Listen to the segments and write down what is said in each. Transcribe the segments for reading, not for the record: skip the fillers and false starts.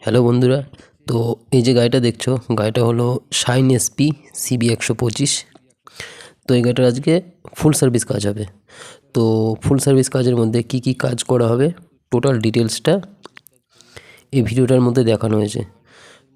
Hello বন্ধুরা, তো এই যে গাড়িটা দেখছো, গাড়িটা হলো শাইন এসপি সিবি 125। তো এই গাড়িটার আজকে ফুল সার্ভিস কাজ হবে। তো ফুল সার্ভিস কাজের মধ্যে কি কি কাজ করা হবে টোটাল ডিটেলসটা এই ভিডিওটার মধ্যে দেখানো হয়েছে।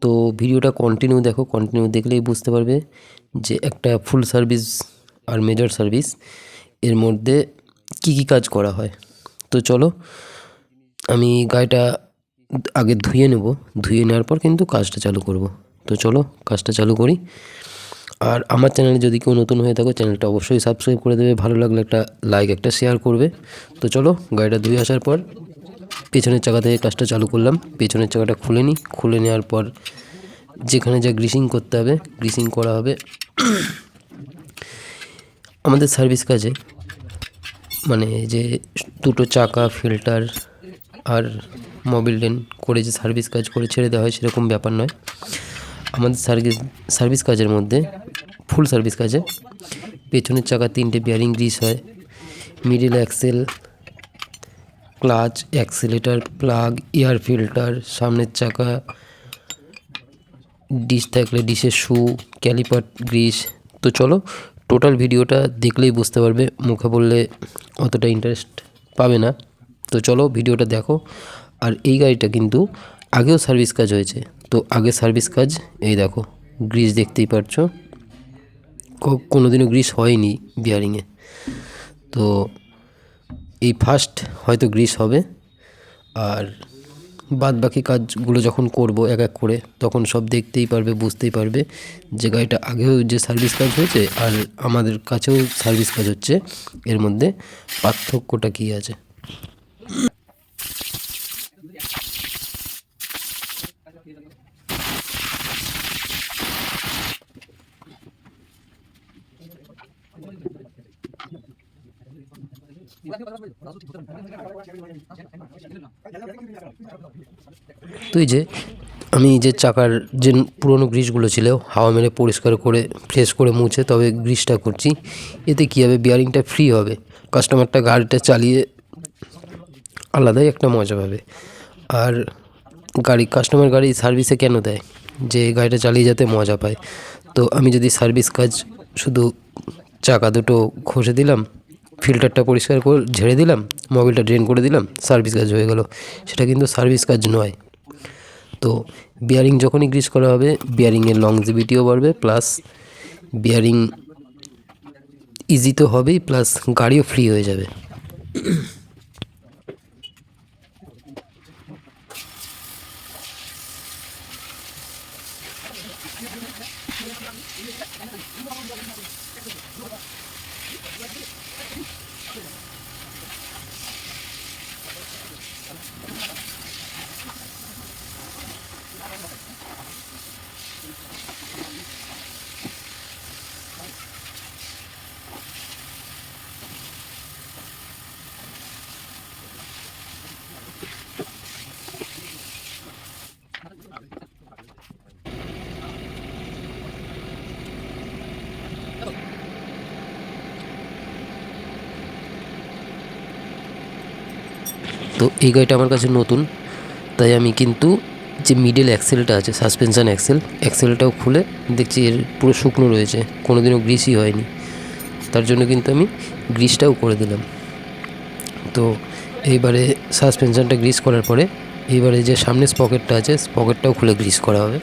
তো ভিডিওটা কন্টিনিউ দেখো, কন্টিনিউ দেখলেই বুঝতে পারবে যে একটা ফুল সার্ভিস আর মেজর সার্ভিস এর মধ্যে কি কি কাজ করা হয়। তো চলো আমি গাড়িটা আগে ধুয়ে নেব, ধুয়ে নেওয়ার পর কিন্তু কাজটা চালু করব। তো চলো কাজটা চালু করি। আর আমার চ্যানেলে যদি কেউ নতুন হয়ে থাকো, চ্যানেলটা অবশ্যই সাবস্ক্রাইব করে দেবে, ভালো লাগলে একটা লাইক একটা শেয়ার করবে। তো চলো গাড়িটা ধুয়ে আসার পর পেছনের চাকা থেকে কাজটা চালু করলাম। পেছনের চাকাটা খুলে নিই, খুলে নেওয়ার পর যেখানে যা গ্রিসিং করতে হবে গ্রিসিং করা হবে। আমাদের সার্ভিস কাজে মানে যে দুটো চাকা, ফিল্টার আর মোবিল ডেন করে যে সার্ভিস কাজ করে ছেড়ে দেওয়া হয় সেরকম ব্যাপার নয়। আমাদের সার্ভিস কাজের মধ্যে ফুল সার্ভিস কাজে পেছনের চাকা 3টে বিয়ারিং গ্রিস হয়, middle axle, clutch, accelerator, plug, air filter, সামনের চাকা, ডিশ থাকলে ডিশের শু, ক্যালিপার গ্রিস। তো চলো টোটাল ভিডিওটা দেখলেই বুঝতে পারবে, মুখে বললে অতটা ইন্টারেস্ট পাবে না। তো চলো ভিডিওটা দেখো। আর এই গাড়িটা কিন্তু আগেও সার্ভিস কাজ হয়েছে। তো আগে সার্ভিস কাজ এই দেখো, গ্রিস দেখতেই পারছো, কোনো দিনও গ্রিস হয়নি বিয়ারিংয়ে। তো এই ফার্স্ট হয়তো গ্রিস হবে। আর বাদ বাকি কাজগুলো যখন করব এক এক করে, তখন সব দেখতেই পারবে, বুঝতেই পারবে যে গাড়িটা আগেও যে সার্ভিস কাজ হয়েছে আর আমাদের কাছেও সার্ভিস কাজ হচ্ছে, এর মধ্যে পার্থক্যটা কী আছে। তো এই যে আমি যে চাকার যে পুরনো গ্রিসগুলো ছিল হাওয়া মেরে পরিষ্কার করে ফ্রেশ করে মুছে তবে গ্রিসটা করছি। এতে কী হবে, বিয়ারিংটা ফ্রি হবে, কাস্টমারটা গাড়িটা চালিয়ে আলাদাই একটা মজা পাবে। আর কাস্টমার গাড়ি সার্ভিসে কেন দেয়, যে গাড়িটা চালিয়ে যাতে মজা পায়। তো আমি যদি সার্ভিস কাজ শুধু চাকা দুটো ঘষে দিলাম, ফিল্টারটা পরিষ্কার করে ঝেড়ে দিলাম, মোবিলটা ড্রেন করে দিলাম, সার্ভিস কাজ হয়ে গেল, সেটা কিন্তু সার্ভিস কাজ নয়। তো বিয়ারিং যখনই গ্রিস করা হবে, বিয়ারিংয়ের লংজিভিটিও বাড়বে, প্লাস বিয়ারিং ইজি তো হবেই, প্লাস গাড়িও ফ্রি হয়ে যাবে। তো এই গাড়িটা আমার কাছে নতুন, তাই আমি কিন্তু যে মিডল অ্যাক্সেলটা আছে, সাসপেনশান অ্যাক্সেলটাও খুলে দেখছি এর পুরো শুকনো রয়েছে, কোনো দিনও গ্রিসই হয়নি। তার জন্য কিন্তু আমি গ্রিসটাও করে দিলাম। তো এইবারে সাসপেনশানটা গ্রিস করার পরে এইবারে যে সামনে স্পকেটটা আছে, স্পকেটটাও খুলে গ্রিস করা হবে।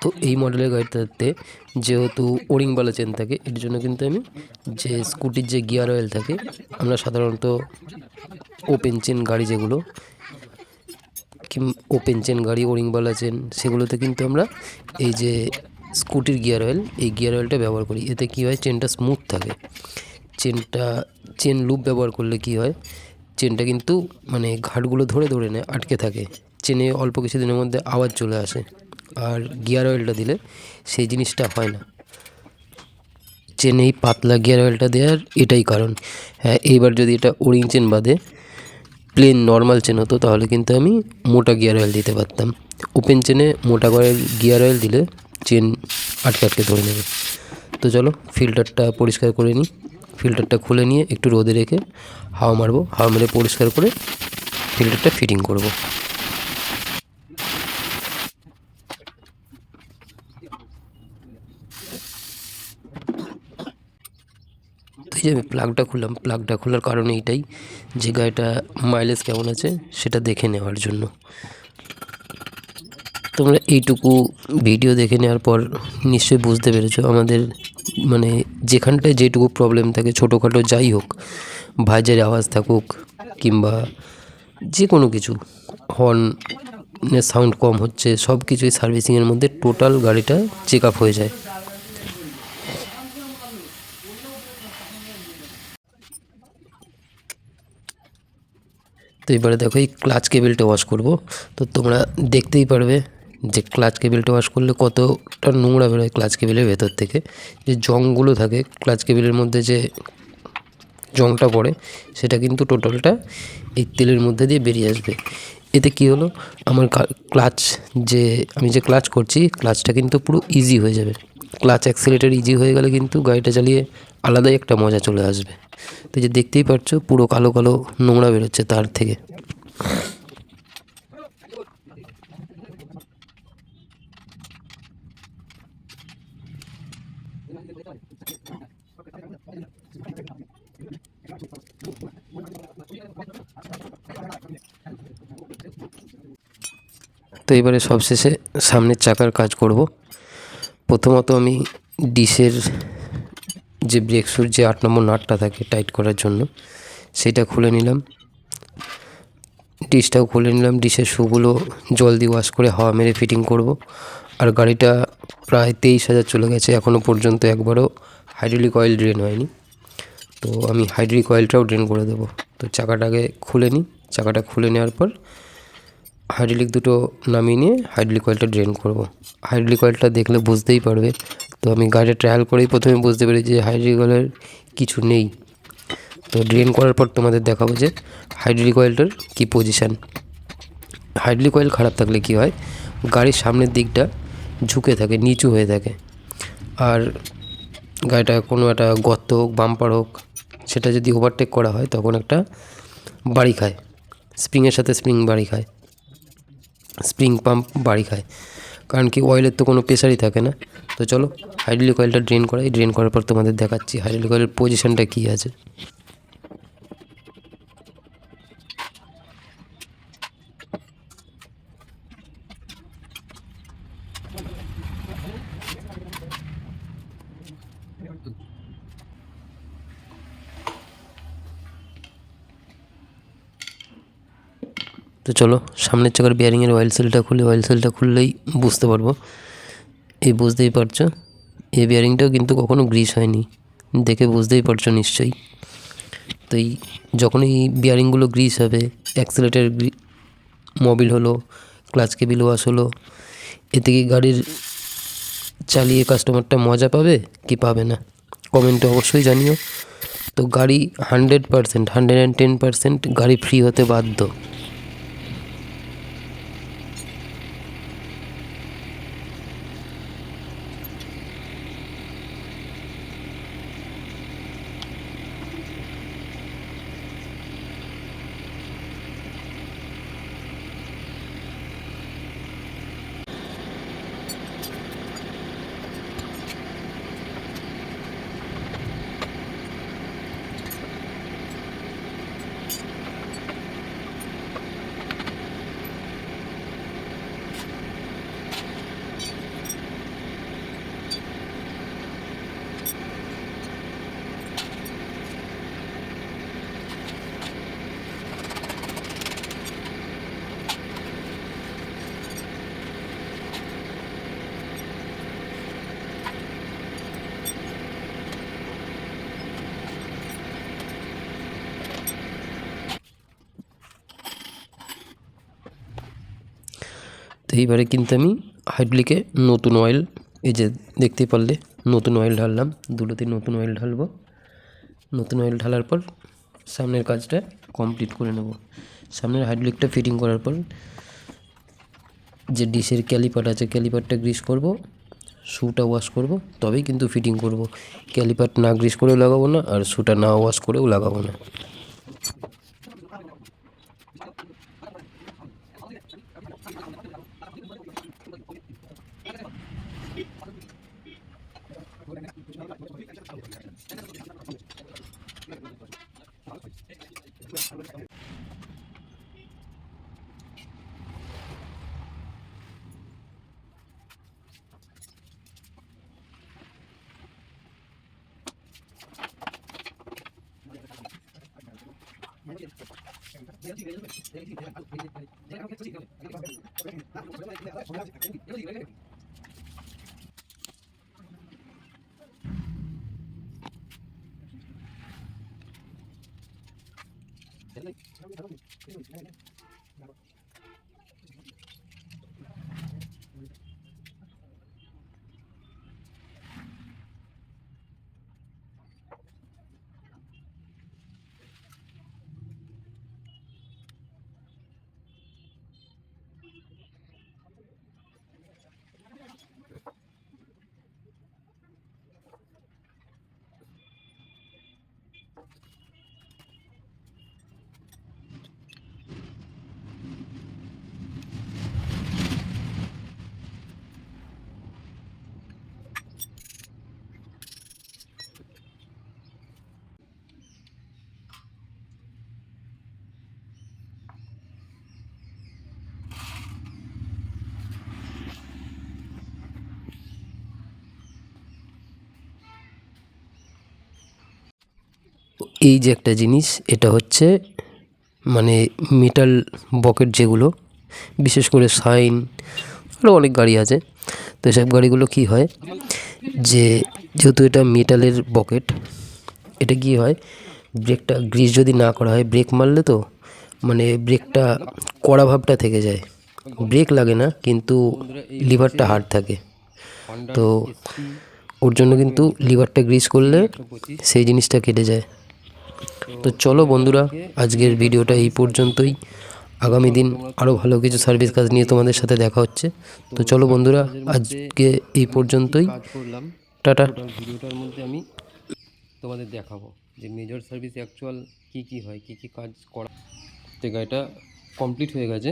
তো এই মডেলের গাড়িটাতে যেহেতু ওরিংওয়ালা চেন থাকে, এর জন্য কিন্তু আমি যে স্কুটির যে গিয়ার অয়েল থাকে, আমরা সাধারণত ওপেন চেন গাড়ি যেগুলো ওপেন চেন গাড়ি ওরিংওয়ালা চেন, সেগুলোতে কিন্তু আমরা এই যে স্কুটির গিয়ার অয়েল, এই গিয়ার অয়েলটা ব্যবহার করি। এতে কী হয়, চেনটা স্মুথ থাকে। চেন লুপ ব্যবহার করলে কি হয়, চেনটা কিন্তু মানে ঘাটগুলো ধরে ধরে নেয়, আটকে থাকে, চেনে অল্প কিছুদিনের মধ্যে আওয়াজ চলে আসে। আর গিয়ার অয়েলটা দিলে সেই জিনিসটা হয় না। চেনে এই পাতলা গিয়ার অয়েলটা দেওয়ার এটাই কারণ। হ্যাঁ, এইবার যদি এটা ওরিং চেন বাদে প্লেন নর্মাল চেন হতো, তাহলে কিন্তু আমি মোটা গিয়ার অয়েল দিতে পারতাম। ওপেন চেনে মোটা গিয়ার অয়েল দিলে চেন আটকে আটকে ধরে নেবে। তো চলো ফিল্টারটা পরিষ্কার করে নিই। ফিল্টারটা খুলে নিয়ে একটু রোদে রেখে হাওয়া মারবো, হাওয়া মেরে পরিষ্কার করে ফিল্টারটা ফিটিং করব। তো এই যে আমি প্লাগটা খুললাম, প্লাগটা খোলার কারণ এইটাই যে গাড়িটা মাইলেজ কেমন আছে সেটা দেখে নেওয়ার জন্য। তোমরা এইটুকু ভিডিও দেখে নেওয়ার পর নিশ্চয়ই বুঝতে পেরেছো আমাদের মানে যেখানটায় যেটুকু প্রবলেম থাকে, ছোটোখাটো যাই হোক, ভাইজের আওয়াজ থাকুক কিংবা যে কোনো কিছু, হর্নের সাউন্ড কম হচ্ছে, সব কিছুই সার্ভিসিংয়ের মধ্যে টোটাল গাড়িটা চেক আপ হয়ে যায়। তো এবারে দেখো এই ক্লাচ কেবেলটা ওয়াশ করব। তো তোমরা দেখতেই পারবে যে ক্লাচ কেবেলটা ওয়াশ করলে কতটা নোংরা বেরোয় ক্লাচ কেবেলের ভেতর থেকে। যে জংগুলো থাকে ক্লাচ কেবেলের মধ্যে, যে জংটা পড়ে, সেটা কিন্তু টোটালটা এই তেলের মধ্যে দিয়ে বেরিয়ে আসবে। এতে কি হলো, আমার ক্লাচ আমি যে ক্লাচ করছি, ক্লাচটা কিন্তু পুরো ইজি হয়ে যাবে। ক্লাচ অ্যাক্সিলেটার ইজি হয়ে গেলে কিন্তু গাড়িটা চালিয়ে আলাদাই একটা মজা চলে আসবে। তো যে দেখতেই পাচ্ছ পুরো কালো কালো নোংরা বেরোচ্ছে তার থেকে। তো এবারে সবশেষে সামনের চাকার কাজ করব। প্রথমত আমি ডিশের যে ব্রেক শুর যে 8 নম্বর নাটটা থাকে টাইট করার জন্য, সেটা খুলে নিলাম। ডিশটাও খুলে নিলাম। ডিশের শুগুলো জল দিয়ে ওয়াশ করে হাওয়া মেরে ফিটিং করব। আর গাড়িটা প্রায় 23,000 চলে গেছে, এখনও পর্যন্ত একবারও হাইড্রোলিক অয়েল ড্রেন হয়নি। তো আমি হাইড্রোলিক অয়েলটাও ড্রেন করে দেবো। তো চাকাটাকে খুলে নিই। চাকাটা খুলে নেওয়ার পর হাইড্রোলিক দুটো নামিয়ে নিয়ে হাইড্রোলিক অয়েলটা ড্রেন করব। হাইড্রোলিক অয়েলটা দেখলে বুঝতেই পারবে। তো আমি গাড়িটা ট্রায়াল করেই প্রথমে বুঝতে পেরেছি যে হাইড্রোলিক অয়েলের কিছু নেই। তো ড্রেন করার পর তোমাদের দেখাবো যে হাইড্রোলিক অয়েলটার কী পজিশান। হাইড্রোলিক অয়েল খারাপ থাকলে কী হয়, গাড়ির সামনের দিকটা ঝুঁকে থাকে, নিচু হয়ে থাকে। আর গাড়িটা কোনো একটা গর্ত হোক, বাম্পার হোক, সেটা যদি ওভারটেক করা হয় তখন একটা বাড়ি খায়, স্প্রিংয়ের সাথে স্প্রিং বাড়ি খায়, স্প্রিং পাম্প বাড়ি খায়। কারণ কি, অয়েলের তো কোনো প্রেশারই থাকে না। তো চলো হাইড্রোলিক অয়েলটা ড্রেন করাই। ড্রেন করার পর তোমাদের দেখাচ্ছি হাইড্রোলিক অয়েলের পজিশানটা কী আছে। তো চলো সামনের চাকার বিয়ারিংয়ের অয়েল সেলটা খুলে, অয়েল সেলটা খুললেই বুঝতে পারবো। বুঝতেই পারছো এই বিয়ারিংটাও কিন্তু কখনো গ্রিস হয়নি, দেখে বুঝতেই পারছো নিশ্চয়ই। তো যখন এই বিয়ারিংগুলো গ্রিস হবে, অ্যাক্সিলেটার মোবিল হলো, ক্লাচ কেবিল ওয়াশ হলো, এতে কি গাড়ির চালিয়ে কাস্টমারটা মজা পাবে কি পাবে না, কমেন্টে অবশ্যই জানিও। তো গাড়ি 100%, 110% গাড়ি ফ্রি হতে বাধ্য। এইবারে কিন্তু আমি হাইড্রোলিকে নতুন অয়েল, এই যে দেখতে পারলে নতুন অয়েল ঢাললাম, দুটোতে নতুন অয়েল ঢালবো। নতুন অয়েল ঢালার পর সামনের কাজটা কমপ্লিট করে নেব। সামনের হাইড্রোলিকটা ফিটিং করার পর যে ডিশের ক্যালিপার আছে, ক্যালিপারটা গ্রিস করব, শুটা ওয়াশ করব, তবেই কিন্তু ফিটিং করব। ক্যালিপার না গ্রিস করেও লাগাবো না, আর শুটা না ওয়াশ করেও লাগাবো না। এই যে একটা জিনিস, এটা হচ্ছে মানে মেটাল বকেট, যেগুলো বিশেষ করে শাইন, আরও অনেক গাড়ি আছে। তো এসব গাড়িগুলো কি হয়, যেহেতু এটা মেটালের বকেট, এটা কি হয়, ব্রেকটা গ্রিস যদি না করা হয়, ব্রেক মারলে তো মানে ব্রেকটা কড়া ভাবটা থেকে যায়, ব্রেক লাগে না কিন্তু লিভারটা হার্ড থাকে। তো ওর জন্য কিন্তু লিভারটা গ্রিস করলে সেই জিনিসটা কেটে যায়। তো চলো বন্ধুরা, আজকের ভিডিওটা এই পর্যন্তই। আগামী দিন আরও ভালো কিছু সার্ভিস কাজ নিয়ে তোমাদের সাথে দেখা হচ্ছে। তো চলো বন্ধুরা, আজকে এই পর্যন্তই, টাটা। ভিডিওটার মধ্যে আমি তোমাদের দেখাবো যে মেজর সার্ভিস অ্যাকচুয়াল কী কী হয়, কী কী কাজ করা। তো গাড়িটা কমপ্লিট হয়ে গেছে।